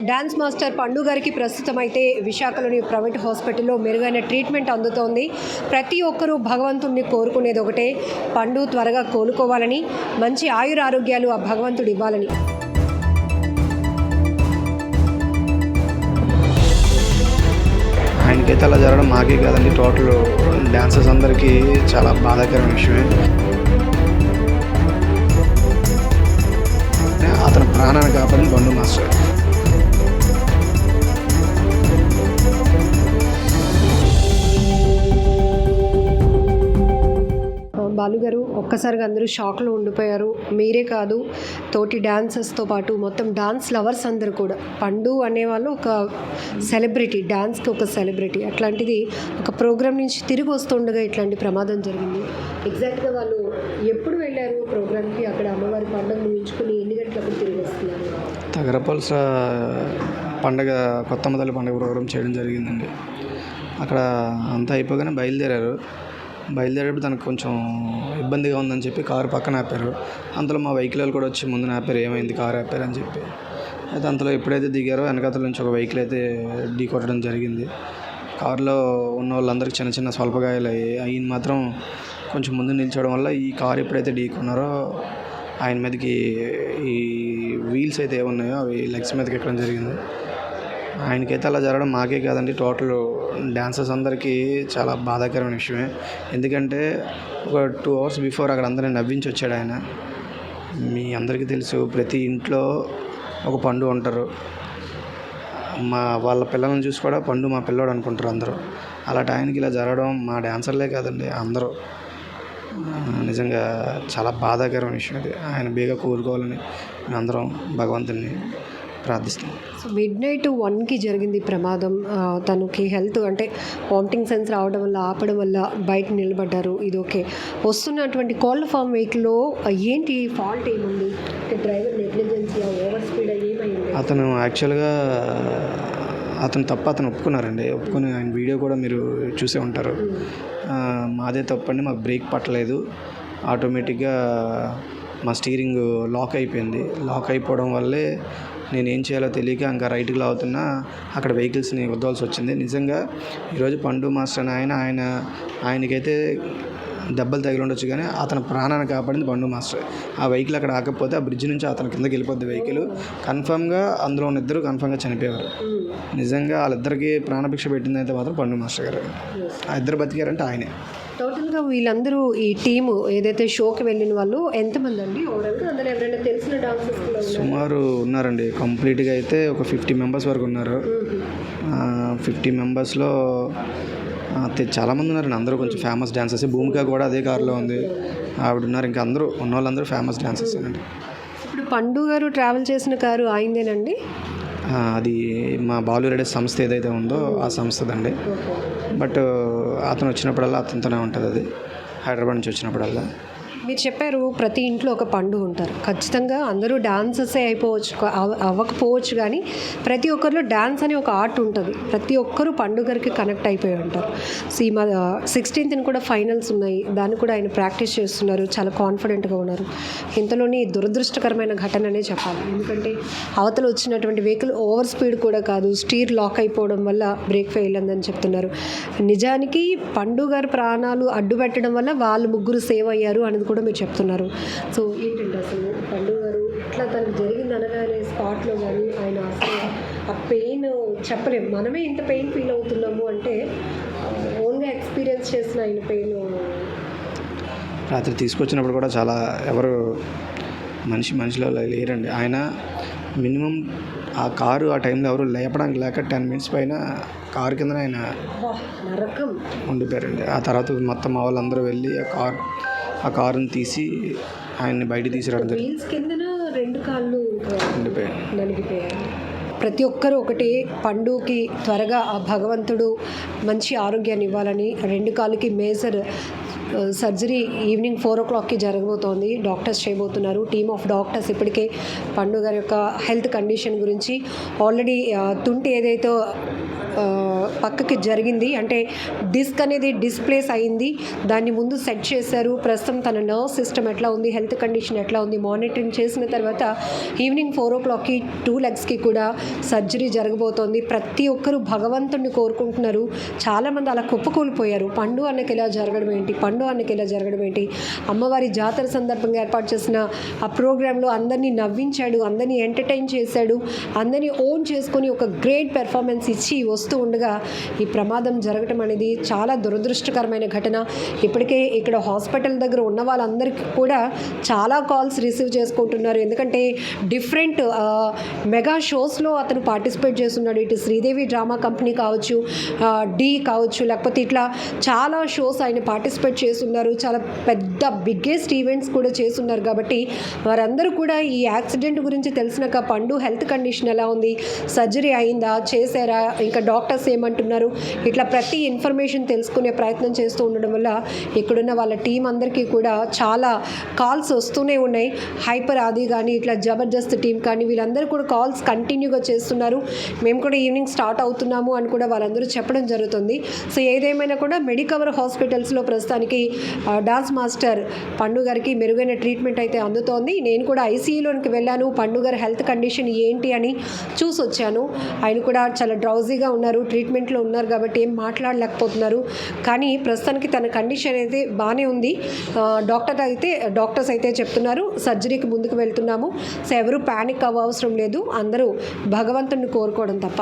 Dance master పండు గారికి ప్రస్తుతం అయితే విశాఖలోని ప్రైవేట్ హాస్పిటల్లో మెరుగైన ట్రీట్మెంట్ అందుతోంది. ప్రతి ఒక్కరూ భగవంతుడిని కోరుకునేది ఒకటే, పండు త్వరగా కోలుకోవాలని, మంచి ఆయురారోగ్యాలు ఆ భగవంతుడు ఇవ్వాలని. ఆయనకైతే అలా జరగడం మాకే కాదండి, టోటల్ డాన్సర్స్ అందరికీ చాలా బాధాకరమైన విషయమే. అతని ప్రాణాన్ని కాపాడింది పండు మాస్టర్. బాలుగారు, ఒక్కసారిగా అందరూ షాక్లో ఉండిపోయారు. మీరే కాదు, తోటి డాన్సర్స్తో పాటు మొత్తం డాన్స్ లవర్స్ అందరూ కూడా. పండు అనేవాళ్ళు ఒక సెలబ్రిటీ, డాన్స్కి ఒక సెలబ్రిటీ. అట్లాంటిది ఒక ప్రోగ్రామ్ నుంచి తిరిగి వస్తుండగా ఇట్లాంటి ప్రమాదం జరిగింది. ఎగ్జాక్ట్గా వాళ్ళు ఎప్పుడు వెళ్ళారు ప్రోగ్రామ్కి? అక్కడ అమ్మవారి పండుగ ముగించుకుని ఎన్ని గంటలకు తిరిగి వస్తున్నారు? తగరపల్స పండగ, కొత్తమ్మ తల్లి పండుగ ప్రోగ్రామ్ చేయడం జరిగిందండి. అక్కడ అంతా అయిపోగానే బయలుదేరేప్పుడు తనకు కొంచెం ఇబ్బందిగా ఉందని చెప్పి కారు పక్కన ఆపారు. అంతలో మా వెహికల్ కూడా వచ్చి ముందున ఆపారు. ఏమైంది, కారు ఆపారు అని చెప్పి. అయితే అంతలో ఎప్పుడైతే దిగారో వెనకాతల నుంచి ఒక వెహికల్ అయితే ఢీ కొట్టడం జరిగింది. కారులో ఉన్న వాళ్ళందరికీ చిన్న చిన్న స్వల్పగాయాలు అయ్యాయి. ఆయన మాత్రం కొంచెం ముందు నిల్చోవడం వల్ల ఈ కారు ఎప్పుడైతే ఢీ కొన్నారో ఆయన మీదకి ఈ వీల్స్ అయితే ఏమున్నాయో అవి లెగ్స్ మీదకి ఎక్కడం జరిగింది. ఆయనకైతే అలా జరగడం మాకే కాదండి, టోటల్ డాన్సర్స్ అందరికీ చాలా బాధాకరమైన విషయమే. ఎందుకంటే ఒక 2 hours బిఫోర్ అక్కడ అందరినీ నవ్వించి వచ్చాడు ఆయన. మీ అందరికీ తెలుసు, ప్రతి ఇంట్లో ఒక పండు ఉంటారు. వాళ్ళ పిల్లలను చూసి కూడా పండు మా పిల్లోడు అనుకుంటారు అందరూ. అలాంటి ఆయనకి ఇలా జరగడం మా డాన్సర్లే కాదండి, అందరూ నిజంగా చాలా బాధాకరమైన విషయం అది. ఆయన బేగా కోరుకోవాలని అందరం భగవంతుని ప్రార్థిస్తాం. సో మిడ్నైట్ 1కి జరిగింది ప్రమాదం. తనకి హెల్త్ అంటే వామిటింగ్ సెన్స్ రావడం వల్ల, ఆపడం వల్ల బయట నిలబడ్డారు. ఇది ఓకే. వస్తున్నటువంటి కోళ్ళ ఫామ్ వెహికల్లో ఏంటి ఫాల్ట్ ఏముంది? డ్రైవర్ నెగ్లిజెన్సీ, ఓవర్ స్పీడ్ ఏమైంది? అతను యాక్చువల్గా అతను ఒప్పుకున్నారండి. ఒప్పుకొని ఆయన వీడియో కూడా మీరు చూసే ఉంటారు. మాదే తప్పండి, మాకు బ్రేక్ పట్టలేదు, ఆటోమేటిక్గా మా స్టీరింగ్ లాక్ అయిపోయింది. లాక్ అయిపోవడం వల్లే నేను ఏం చేయాలో తెలియక ఇంకా రైట్కి లాగుతున్నా అక్కడ వెహికల్స్ని వదలాల్సి వచ్చింది. నిజంగా ఈరోజు పండు మాస్టర్ ఆయనకైతే దెబ్బలు తగిలి ఉండొచ్చు, కానీ అతని ప్రాణాన్ని కాపాడింది పండు మాస్టర్. ఆ వెహికల్ అక్కడ ఆకపోతే ఆ బ్రిడ్జ్ నుంచి అతని కిందకి వెళ్ళిపోద్ది వెహికల్. కన్ఫామ్గా అందులో ఉన్న ఇద్దరు కన్ఫామ్గా చనిపోయేవారు. నిజంగా వాళ్ళిద్దరికి ప్రాణభిక్ష పెట్టింది అయితే మాత్రం పండు మాస్టర్ గారు. ఆ ఇద్దరు బతికారంటే ఆయనే. టోటల్గా వీళ్ళందరూ ఈ టీము ఏదైతే షోకి వెళ్ళిన వాళ్ళు ఎంతమంది అండి? అందులో ఎవరైనా తెలిసిన డాన్సర్స్ సుమారు ఉన్నారండి. కంప్లీట్గా అయితే ఒక 50 members వరకు ఉన్నారు. 50 members-లో చాలామంది ఉన్నారండి. అందరూ కొంచెం ఫేమస్ డాన్సర్స్. భూమిక కూడా అదే కారులో ఉంది, ఆవిడ ఉన్నారు. ఇంకా అందరూ ఉన్న వాళ్ళందరూ ఫేమస్ డాన్సర్స్ అండి. ఇప్పుడు పండు గారు ట్రావెల్ చేసిన కారు ఆయనదేనండి? అది మా బాలు సంస్థ ఏదైతే ఉందో ఆ సంస్థదండి. బట్ అతను వచ్చినప్పుడల్లా అతనితోనే ఉంటుంది. అది హైదరాబాద్ నుంచి వచ్చినప్పుడల్లా. మీరు చెప్పారు ప్రతి ఇంట్లో ఒక పండు ఉంటారు. ఖచ్చితంగా అందరూ డాన్సర్సే అవ్వకపోవచ్చు, కానీ ప్రతి ఒక్కరిలో డాన్స్ అనే ఒక ఆర్ట్ ఉంటుంది. ప్రతి ఒక్కరూ పండుగకి కనెక్ట్ అయిపోయి ఉంటారు. సో ఈ 16th కూడా ఫైనల్స్ ఉన్నాయి, దాన్ని కూడా ఆయన ప్రాక్టీస్ చేస్తున్నారు, చాలా కాన్ఫిడెంట్గా ఉన్నారు. ఇంతలోని దురదృష్టకరమైన ఘటననే చెప్పాలి. ఎందుకంటే అవతల వచ్చినటువంటి వెహికల్ ఓవర్ స్పీడ్ కూడా కాదు, స్టీర్ లాక్ అయిపోవడం వల్ల బ్రేక్ ఫెయిల్ అందని చెప్తున్నారు. నిజానికి పండు గారి ప్రాణాలు అడ్డుపెట్టడం వల్ల వాళ్ళు ముగ్గురు సేవ్ అయ్యారు అనేది కూడా మీరు చెప్తున్నారు. సో ఏంటంటే అసలు పండు గారు ఇట్లా తనకు జరిగింది అనగానే స్పాట్లో కానీ ఆయన అసలు ఆ పెయిన్ చెప్పలేము. మనమే ఇంత పెయిన్ ఫీల్ అవుతున్నాము అంటే ఓన్గా ఎక్స్పీరియన్స్ చేసిన ఆయన పెయిన్. రాత్రి తీసుకొచ్చినప్పుడు కూడా చాలా ఎవరు మనిషిలో లేరండి. ఆయన మినిమం ఆ కారు ఆ టైంలో ఎవరు లేపడానికి లేక 10 minutes పైన కారు కింద ఆయన ఉండిపోయారండి. ఆ తర్వాత మొత్తం మా వాళ్ళందరూ వెళ్ళి ఆ కారుని తీసి ఆయన్ని బయట తీసుకురావడం జరిగింది. 2 కాళ్ళు నలిగిపోయారు. ప్రతి ఒక్కరూ ఒకటే, పండుకి త్వరగా ఆ భగవంతుడు మంచి ఆరోగ్యాన్ని ఇవ్వాలని. 2 కాళ్ళకి మేజర్ సర్జరీ ఈవినింగ్ 4 o'clockకి జరగబోతోంది. డాక్టర్స్ చేయబోతున్నారు. టీమ్ ఆఫ్ డాక్టర్స్ ఇప్పటికే పండు గారి యొక్క హెల్త్ కండిషన్ గురించి ఆల్రెడీ తుంటి ఏదైతే పక్కకి జరిగింది. అంటే డిస్క్ అనేది డిస్ప్లేస్ అయింది. దాన్ని ముందు సెట్ చేశారు. ప్రస్తుతం తన నర్వ్ సిస్టమ్ ఎట్లా ఉంది, హెల్త్ కండిషన్ ఎట్లా ఉంది మానిటరింగ్ చేసిన తర్వాత ఈవినింగ్ 4:00కి 2 లెగ్స్కి కూడా సర్జరీ జరగబోతోంది. ప్రతి ఒక్కరూ భగవంతుడిని కోరుకుంటున్నారు. చాలామంది అలా కుప్పకూలిపోయారు. పండు అన్నకి ఇలా జరగడం ఏంటి, పండు అన్నకి ఇలా జరగడం ఏంటి. అమ్మవారి జాతర సందర్భంగా ఏర్పాటు చేసిన ఆ ప్రోగ్రాంలో అందరినీ నవ్వించాడు, అందరినీ ఎంటర్టైన్ చేశాడు, అందరినీ ఓన్ చేసుకొని ఒక గ్రేట్ పెర్ఫార్మెన్స్ ఇచ్చి వస్తూ ఉండగా ఈ ప్రమాదం జరగటం అనేది చాలా దురదృష్టకరమైన ఘటన. ఇప్పటికే ఇక్కడ హాస్పిటల్ దగ్గర ఉన్న వాళ్ళందరికీ కూడా చాలా కాల్స్ రిసీవ్ చేసుకుంటున్నారు. ఎందుకంటే డిఫరెంట్ మెగా షోస్లో అతను పార్టిసిపేట్ చేస్తున్నాడు. ఇటు శ్రీదేవి డ్రామా కంపెనీ కావచ్చు, డి కావచ్చు, లేకపోతే ఇట్లా చాలా షోస్ ఆయన పార్టిసిపేట్ చేస్తున్నారు. చాలా పెద్ద బిగ్గెస్ట్ ఈవెంట్స్ కూడా చేస్తున్నారు. కాబట్టి వారందరూ కూడా ఈ యాక్సిడెంట్ గురించి తెలిసినాక పండు హెల్త్ కండిషన్ ఎలా ఉంది, సర్జరీ అయిందా, చేశారా, ఇంకా డాక్టర్స్ ఏమంటున్నారు, ఇట్లా ప్రతి ఇన్ఫర్మేషన్ తెలుసుకునే ప్రయత్నం చేస్తూ ఉండడం వల్ల ఇక్కడున్న వాళ్ళ టీం అందరికీ కూడా చాలా కాల్స్ వస్తూనే ఉన్నాయి. హైపర్ ఆది కానీ ఇట్లా జబర్దస్త్ టీం కానీ వీళ్ళందరూ కూడా కాల్స్ కంటిన్యూగా చేస్తున్నారు. మేము కూడా ఈవినింగ్ స్టార్ట్ అవుతున్నాము అని కూడా వాళ్ళందరూ చెప్పడం జరుగుతుంది. సో ఏదేమైనా కూడా మెడికవర్ హాస్పిటల్స్లో ప్రస్తుతానికి డాన్స్ మాస్టర్ పండు గారికి మెరుగైన ట్రీట్మెంట్ అయితే అందుతోంది. నేను కూడా ఐసీయూలోనికి వెళ్ళాను. పండు గారి హెల్త్ కండిషన్ ఏంటి అని చూసి వచ్చాను. ఆయన కూడా చాలా డ్రౌజీగా ఉన్నారు, ట్రీట్మెంట్లో ఉన్నారు కాబట్టి ఏం మాట్లాడలేకపోతున్నారు. కానీ ప్రస్తుతానికి తన కండిషన్ అయితే బాగానే ఉంది. డాక్టర్స్ అయితే చెప్తున్నారు సర్జరీకి ముందుకు వెళ్తున్నాము. సో ఎవరు ప్యానిక్ అవ్వవసరం లేదు. అందరూ భగవంతుడిని కోరుకోవడం తప్ప.